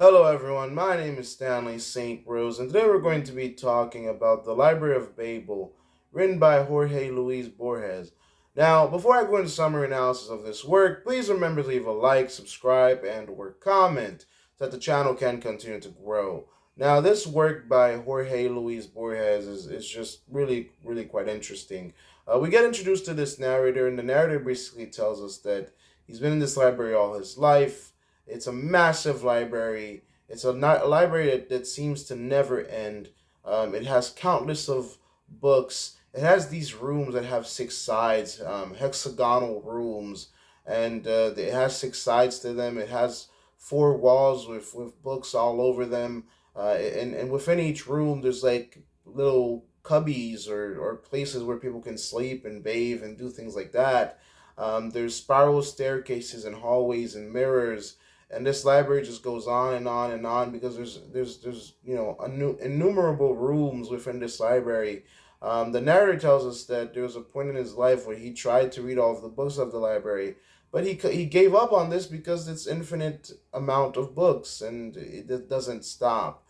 Hello, everyone. My name is Stanley St. Rose, and today we're going to be talking about The Library of Babel, written by Jorge Luis Borges. Now, before I go into summary analysis of this work, please remember to leave a like, subscribe, and/or comment so that the channel can continue to grow. Now, this work by Jorge Luis Borges is just really quite interesting. We get introduced to this narrator, and the narrator basically tells us that he's been in this library all his life. It's a massive library. It's a library that seems to never end. It has countless of books. It has these rooms that have six sides, hexagonal rooms, and it has six sides to them. It has four walls with books all over them, and within each room there's like little cubbies or places where people can sleep and bathe and do things like that. There's spiral staircases and hallways and mirrors, and this library just goes on and on and on because there's innumerable rooms within this library. The narrator tells us that there was a point in his life where he tried to read all of the books of the library, but he gave up on this because it's infinite amount of books and it doesn't stop.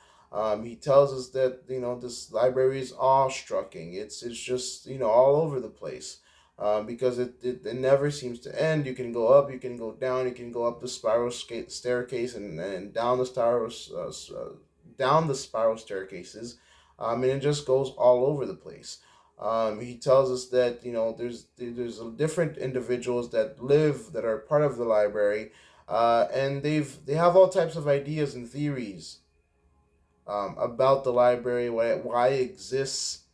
He tells us that this library is awe-striking. It's just all over the place, because it never seems to end. You can go up, you can go down, you can go up the staircase and down the down the spiral staircases, and it just goes all over the place. He tells us that there's different individuals that live that are part of the library, and they have all types of ideas and theories about the library, why it exists,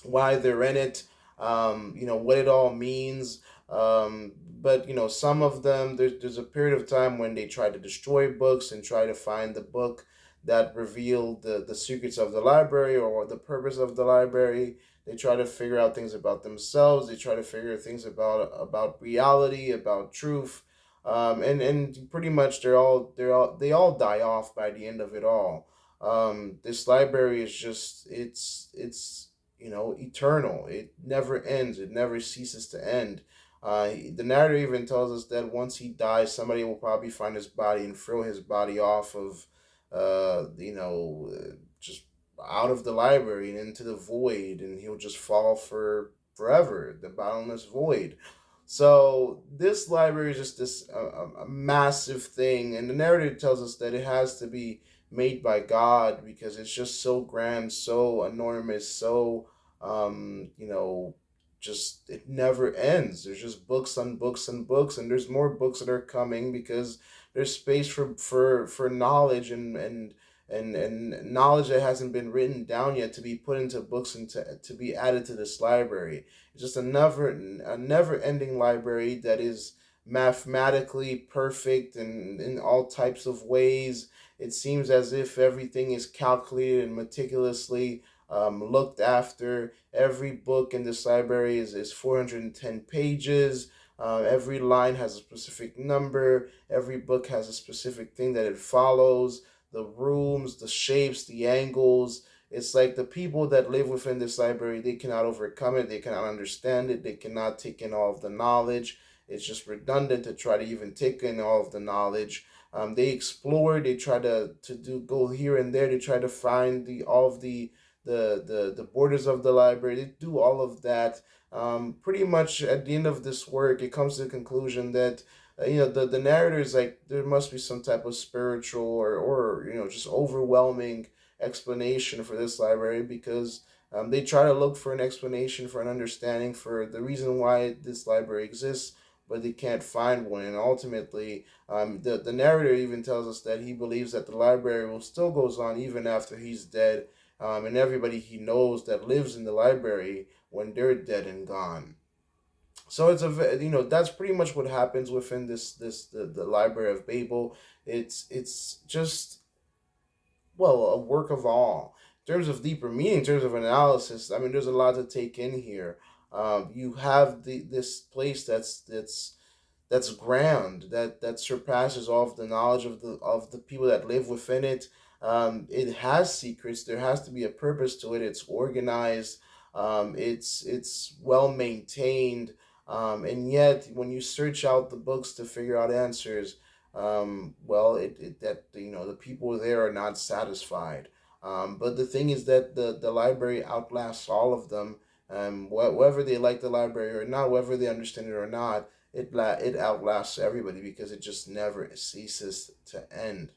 why they're in it, what it all means. But some of them, there's a period of time when they try to destroy books and try to find the book that revealed the secrets of the library or the purpose of the library. They try to figure out things about themselves. They try to figure things about reality, about truth, and pretty much they all die off by the end of it all. This library is just it's eternal. It never ends. It never ceases to end. The narrator even tells us that once he dies, somebody will probably find his body and throw his body off of, just out of the library and into the void, and he'll just fall for forever, the bottomless void. So this library is just this a massive thing, and the narrative tells us that it has to be made by God because it's just so grand, so enormous, so just it never ends. There's just books on books and books, and there's more books that are coming because there's space for knowledge and knowledge that hasn't been written down yet to be put into books and to be added to this library. It's just a never ending library that is mathematically perfect and in all types of ways. It seems as if everything is calculated and meticulously looked after. Every book in this library is 410 pages. Every line has a specific number. Every book has a specific thing that it follows. The rooms, the shapes, the angles. It's like the people that live within this library, they cannot overcome it. They cannot understand it. They cannot take in all of the knowledge. It's just redundant to try to even take in all of the knowledge. They explore. They try to do go here and there. They try to find the all of the borders of the library. They do all of that. Pretty much at the end of this work, it comes to the conclusion that the narrator is like there must be some type of spiritual or just overwhelming explanation for this library because they try to look for an explanation for an understanding for the reason why this library exists, but they can't find one. And ultimately, the narrator even tells us that he believes that the library will still goes on even after he's dead, and everybody he knows that lives in the library when they're dead and gone. So that's pretty much what happens within the Library of Babel. It's just, well, a work of awe in terms of deeper meaning, in terms of analysis. I mean, there's a lot to take in here. You have this place that's grand, that surpasses all of the knowledge of the people that live within it. It has secrets. There has to be a purpose to it. It's organized. It's well maintained. And yet, when you search out the books to figure out answers, well, that the people there are not satisfied. But the thing is that the library outlasts all of them. Whether they like the library or not, whether they understand it or not, it outlasts everybody because it just never ceases to end.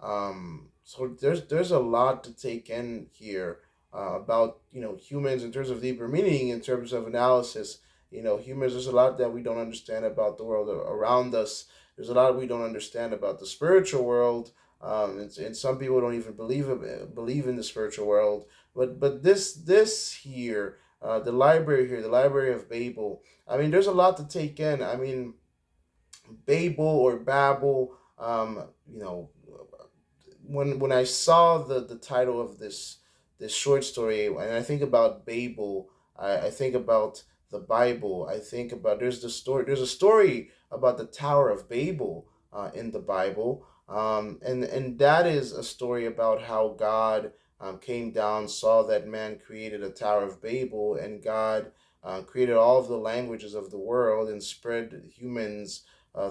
So there's a lot to take in here about humans in terms of deeper meaning, in terms of analysis. Humans, there's a lot that we don't understand about the world around us. There's a lot we don't understand about the spiritual world. And some people don't even believe in the spiritual world. But this here, the library here, the Library of Babel. I mean, there's a lot to take in. I mean, Babel or Babel. When I saw the title of this short story, and I think about Babel, I think about the Bible. I think about there's a story about the Tower of Babel in the Bible, and that is a story about how God came down, saw that man created a Tower of Babel, and God created all of the languages of the world and spread humans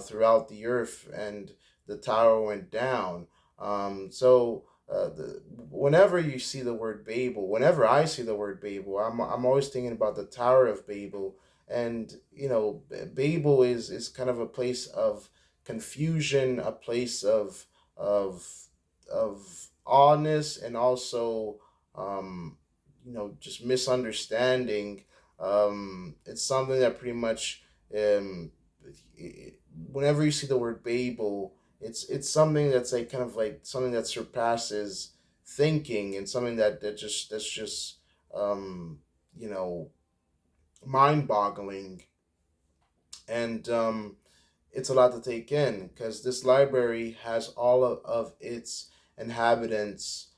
throughout the earth, and the tower went down. Whenever you see the word Babel, whenever I see the word Babel, I'm always thinking about the Tower of Babel, and Babel is kind of a place of confusion, a place of of oddness, and also just misunderstanding. It's something that pretty much um, whenever you see the word Babel, it's something that's like kind of like something that surpasses thinking, and something that's just um, you know mind boggling, and it's a lot to take in because this library has all of its inhabitants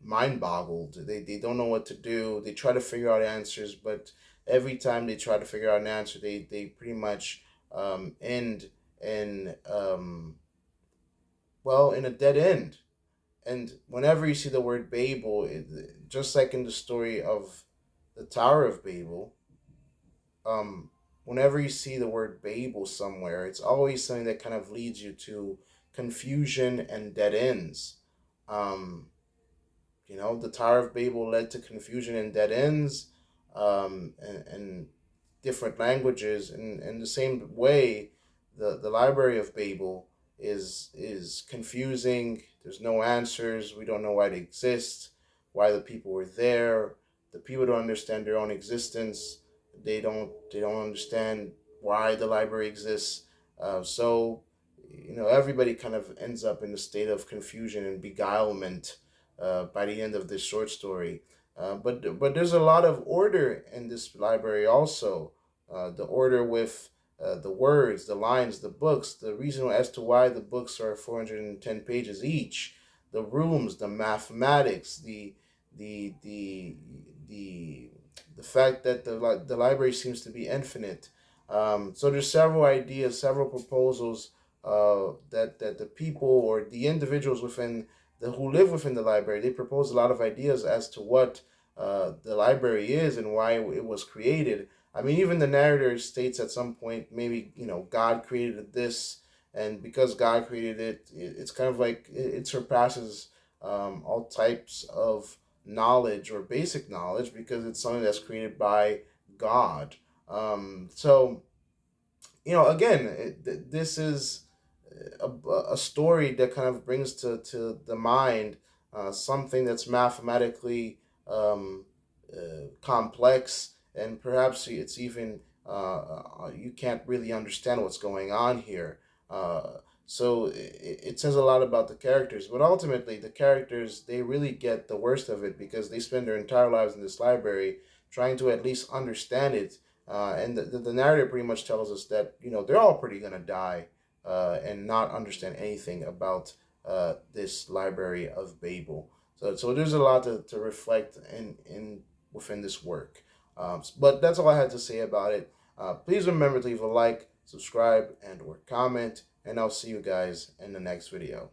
mind boggled. They don't know what to do. They try to figure out answers, but every time they try to figure out an answer, they pretty much end in in a dead end. And whenever you see the word Babel, just like in the story of the Tower of Babel, um, whenever you see the word Babel somewhere, it's always something that kind of leads you to confusion and dead ends. Um, the Tower of Babel led to confusion and dead ends, and different languages. And in the same way, the Library of Babel is confusing. There's no answers. We don't know why they exist, why the people were there. The people don't understand their own existence. They don't understand why the library exists. So everybody kind of ends up in a state of confusion and beguilement by the end of this short story. But there's a lot of order in this library also. The order with the words, the lines, the books, the reason as to why the books are 410 pages each, the rooms, the mathematics, the the the the fact that the library seems to be infinite. So there's several ideas, several proposals that the people or the individuals who live within the library, they propose a lot of ideas as to what the library is and why it was created. I mean, even the narrator states at some point, maybe God created this, and because God created it's kind of like it surpasses all types of knowledge or basic knowledge because it's something that's created by God. So again, this is a story that kind of brings to the mind something that's mathematically complex, and perhaps it's even you can't really understand what's going on here. So it says a lot about the characters, but ultimately the characters, they really get the worst of it because they spend their entire lives in this library trying to at least understand it. And the narrative pretty much tells us that they're all pretty gonna die and not understand anything about this Library of Babel. So there's a lot to reflect in within this work. But that's all I had to say about it. Please remember to leave a like, subscribe, and or comment, and I'll see you guys in the next video.